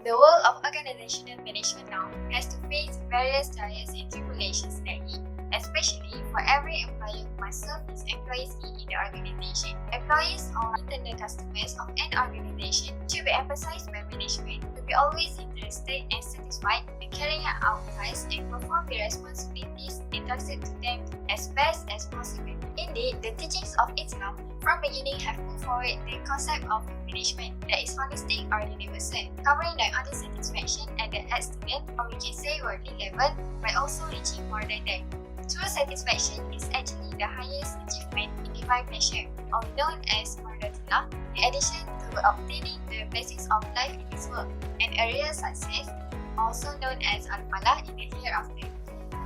The world of organizational management now has to face various trials and tribulations daily, especially for every employer who must serve his employees in the organization. Employees or internal customers of an organization should be emphasized by management to be always interested and satisfied in carrying out tasks and perform the responsibilities entrusted to them as best as possible. Indeed, the teachings of Islam from beginning have put forward the concept of management that is holistic or universal, covering the other satisfaction at the student, or we can say worldly level, but also reaching more than that. True satisfaction is actually the highest achievement in divine pleasure, or known as Murdatullah, in addition to obtaining the blessings of life in this world, and a real success, also known as Al-Falah in the hereafter.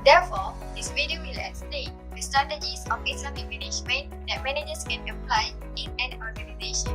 Therefore, this video will explain the strategies of Islamic management that managers can apply in an organization.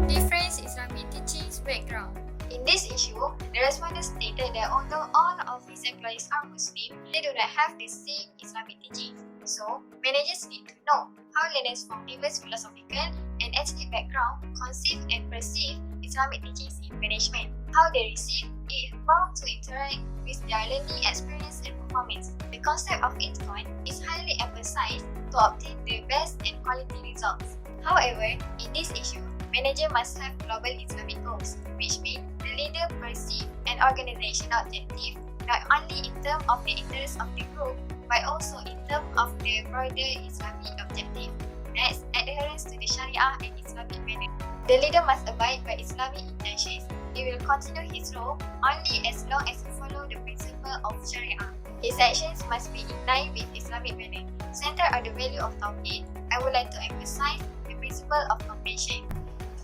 Different Islamic teachings background. In this issue, the respondent stated that although all of his employees are Muslim, they do not have the same Islamic teachings. So, managers need to know how learners from diverse philosophical and ethnic background conceive and perceive Islamic teachings in management, how they receive it, bound to interact with their learning experience and performance. The concept of itqan is highly emphasized to obtain the best and quality results. However, in this issue, manager must have global Islamic goals, which means the leader perceive an organizational objective not only in terms of the interests of the group, but also in terms of the broader Islamic objective. Next, adherence to the Shariah and Islamic manner. The leader must abide by Islamic intentions. He will continue his role only as long as he follows the principle of Shariah. His actions must be in line with Islamic manner. Centered on the value of Tawheed, I would like to emphasize the principle of compassion.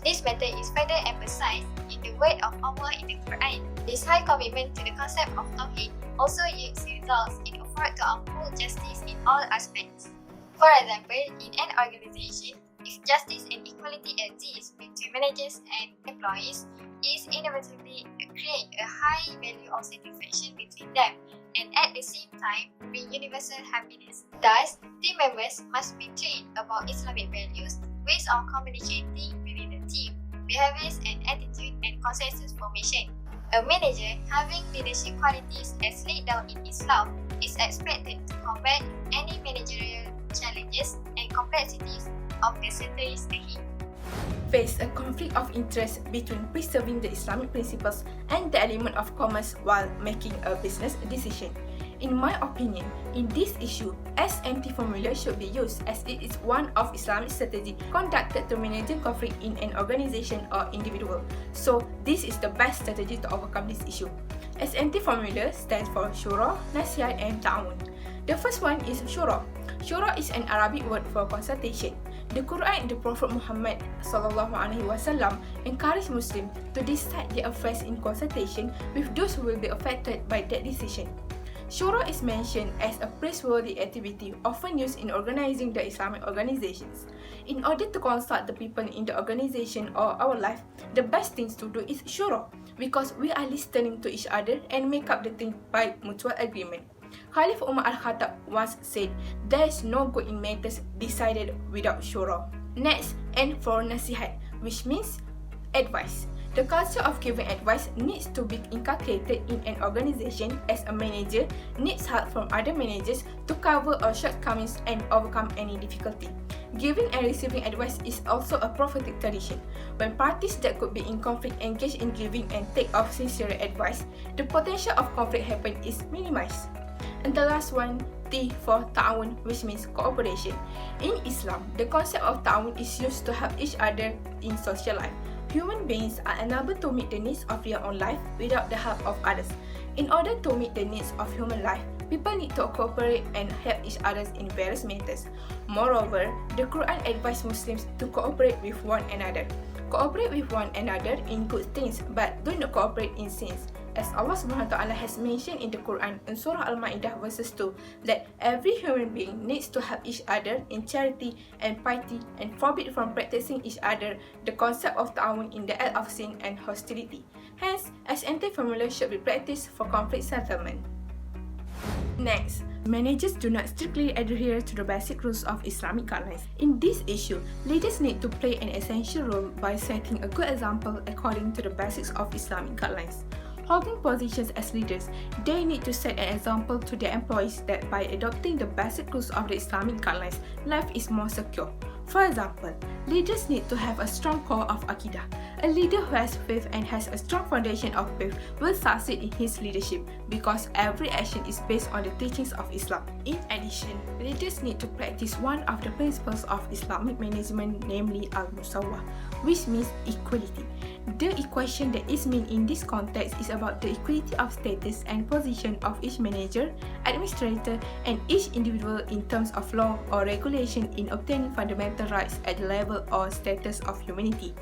This matter is further emphasized in the word of Allah in the Quran. This high commitment to the concept of Tawheed also yields results in effort to uphold justice in all aspects. For example, in an organization, if justice and equality exists between managers and employees, it inevitably create a high value of satisfaction between them and at the same time bring universal happiness. Thus, team members must be trained about Islamic values, ways of communicating within the team, behaviors and attitude and consensus formation. A manager having leadership qualities as laid down in Islam is expected to combat any managerial challenges and complexities of the centuries ahead. Face a conflict of interest between preserving the Islamic principles and the element of commerce while making a business decision. In my opinion, in this issue, SMT formula should be used as it is one of Islamic strategy conducted to manage conflict in an organization or individual. So, this is the best strategy to overcome this issue. SMT formula stands for Shura, Nasihat and Ta'awun. The first one is Shura. Shura is an Arabic word for consultation. The Quran and the Prophet Muhammad SAW encourage Muslims to decide their affairs in consultation with those who will be affected by that decision. Shura is mentioned as a praiseworthy activity often used in organizing the Islamic organizations. In order to consult the people in the organization or our life, the best things to do is Shura, because we are listening to each other and make up the thing by mutual agreement. Khalif Umar Al-Khattab once said, "There is no good in matters decided without Shura." Next, and for Nasihat, which means advice. The culture of giving advice needs to be inculcated in an organization, as a manager needs help from other managers to cover our shortcomings and overcome any difficulty. Giving and receiving advice is also a prophetic tradition. When parties that could be in conflict engage in giving and take of sincere advice, the potential of conflict happen is minimized. And the last one, T for Ta'awun, which means cooperation. In Islam, the concept of Ta'awun is used to help each other in social life. Human beings are unable to meet the needs of their own life without the help of others. In order to meet the needs of human life, people need to cooperate and help each other in various matters. Moreover, the Quran advises Muslims to cooperate with one another. Cooperate with one another in good things, but do not cooperate in sins. As Allah SWT has mentioned in the Quran in Surah Al-Ma'idah verses 2 that every human being needs to help each other in charity and piety and forbid from practicing each other the concept of ta'awun in the act of sin and hostility. Hence, SMT formula should be practiced for conflict settlement. Next, managers do not strictly adhere to the basic rules of Islamic guidelines. In this issue, leaders need to play an essential role by setting a good example according to the basics of Islamic guidelines. Holding positions as leaders, they need to set an example to their employees that by adopting the basic rules of the Islamic guidelines, life is more secure. For example, leaders need to have a strong core of Aqidah. A leader who has faith and has a strong foundation of faith will succeed in his leadership because every action is based on the teachings of Islam. In addition, leaders need to practice one of the principles of Islamic management, namely al-musawah, which means equality. The equation that is meant in this context is about the equality of status and position of each manager, administrator, and each individual in terms of law or regulation in obtaining fundamental rights at the level or status of humanity.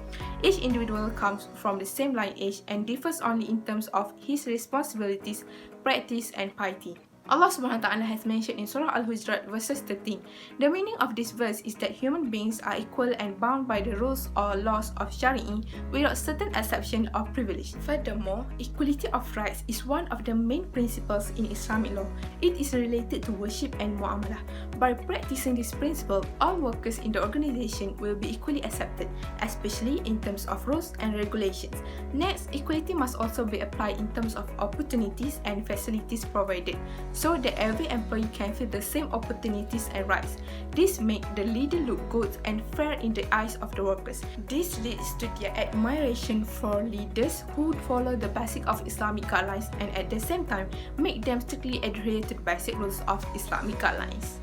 Each individual comes from the same lineage and differs only in terms of his responsibilities, practice, and piety. Allah SWT has mentioned in Surah Al-Hujurat verses 13. The meaning of this verse is that human beings are equal and bound by the rules or laws of Shariah without certain exception or privilege. Furthermore, equality of rights is one of the main principles in Islamic law. It is related to worship and muamalah. By practicing this principle, all workers in the organization will be equally accepted, especially in terms of rules and regulations. Next, equality must also be applied in terms of opportunities and facilities provided, so that every employee can feel the same opportunities and rights. This makes the leader look good and fair in the eyes of the workers. This leads to their admiration for leaders who follow the basic of Islamic guidelines and at the same time make them strictly adhere to the basic rules of Islamic guidelines.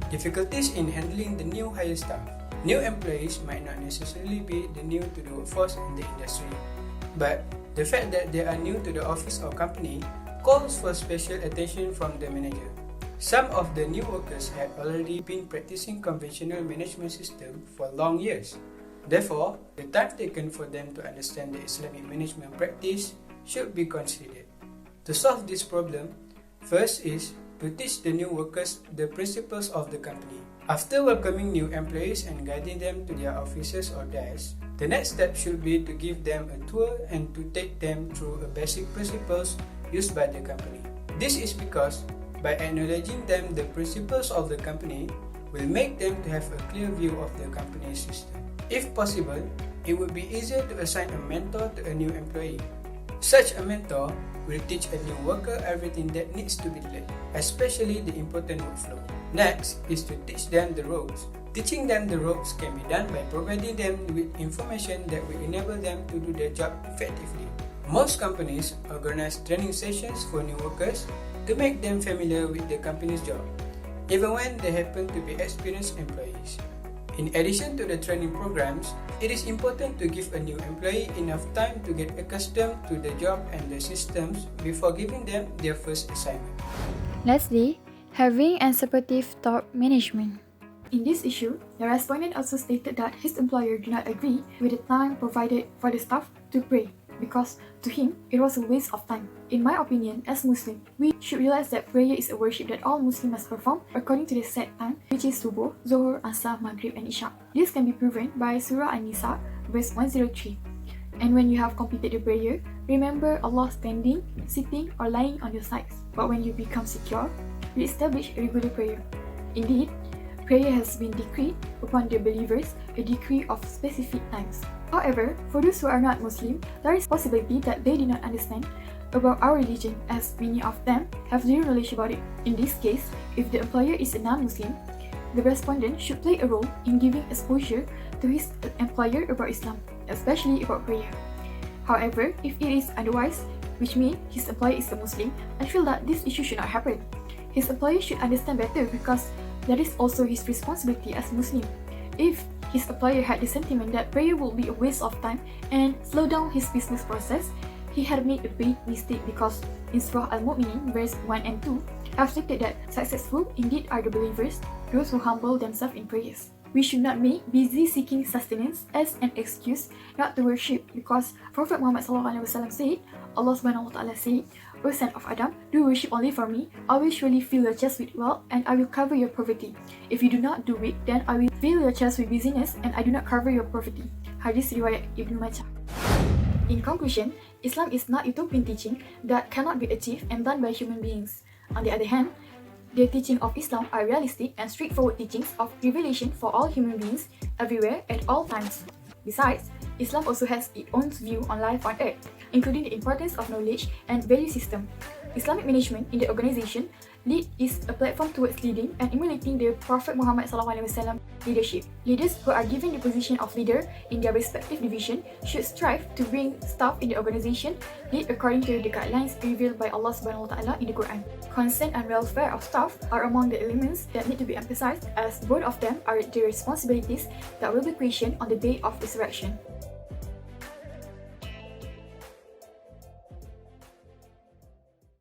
Difficulties in handling the new hire staff. New employees might not necessarily be the new to the workforce in the industry, but the fact that they are new to the office or company calls for special attention from the manager. Some of the new workers have already been practicing conventional management system for long years. Therefore, the time taken for them to understand the Islamic management practice should be considered. To solve this problem, first is to teach the new workers the principles of the company. After welcoming new employees and guiding them to their offices or desks, the next step should be to give them a tour and to take them through the basic principles used by the company. This is because by acknowledging them the principles of the company will make them to have a clear view of the company's system. If possible, it would be easier to assign a mentor to a new employee. Such a mentor will teach a new worker everything that needs to be learned, especially the important workflow. Next is to teach them the ropes. Teaching them the ropes can be done by providing them with information that will enable them to do their job effectively. Most companies organize training sessions for new workers to make them familiar with the company's job, even when they happen to be experienced employees. In addition to the training programs, it is important to give a new employee enough time to get accustomed to the job and the systems before giving them their first assignment. Lastly, having and supportive top management. In this issue, the respondent also stated that his employer did not agree with the time provided for the staff to pray, because to him, it was a waste of time. In my opinion, as Muslim, we should realize that prayer is a worship that all Muslims must perform according to the set time, which is Subuh, Zohor, Asar, Maghrib, and Isha. This can be proven by Surah An-Nisa, verse 103. And when you have completed the prayer, remember Allah standing, sitting, or lying on your sides. But when you become secure, re-establish a regular prayer. Indeed, prayer has been decreed upon the believers, a decree of specific times. However, for those who are not Muslim, there is possibility that they do not understand about our religion, as many of them have zero knowledge about it. In this case, if the employer is a non-Muslim, the respondent should play a role in giving exposure to his employer about Islam, especially about prayer. However, if it is otherwise, which means his employer is a Muslim, I feel that this issue should not happen. His employer should understand better because that is also his responsibility as Muslim. If his employer had the sentiment that prayer will be a waste of time and slow down his business process, he had made a big mistake because in Surah Al-Mu'minin verse 1 and 2 have stated that successful indeed are the believers, those who humble themselves in prayers. We should not make busy seeking sustenance as an excuse not to worship, because Prophet Muhammad SAW said, Allah SWT said, O son of Adam, do worship only for me. I will surely fill your chest with wealth and I will cover your poverty. If you do not do it, then I will fill your chest with busyness and I do not cover your poverty. Hadis riwayat Ibn Majah. In conclusion, Islam is not utopian teaching that cannot be achieved and done by human beings. On the other hand, the teaching of Islam are realistic and straightforward teachings of revelation for all human beings, everywhere, at all times. Besides, Islam also has its own view on life on earth, including the importance of knowledge and value system. Islamic management in the organization lead is a platform towards leading and emulating the Prophet Muhammad SAW leadership. Leaders who are given the position of leader in their respective division should strive to bring staff in the organization lead according to the guidelines revealed by Allah Subhanahu Wa Taala in the Quran. Concern and welfare of staff are among the elements that need to be emphasized, as both of them are the responsibilities that will be questioned on the day of resurrection.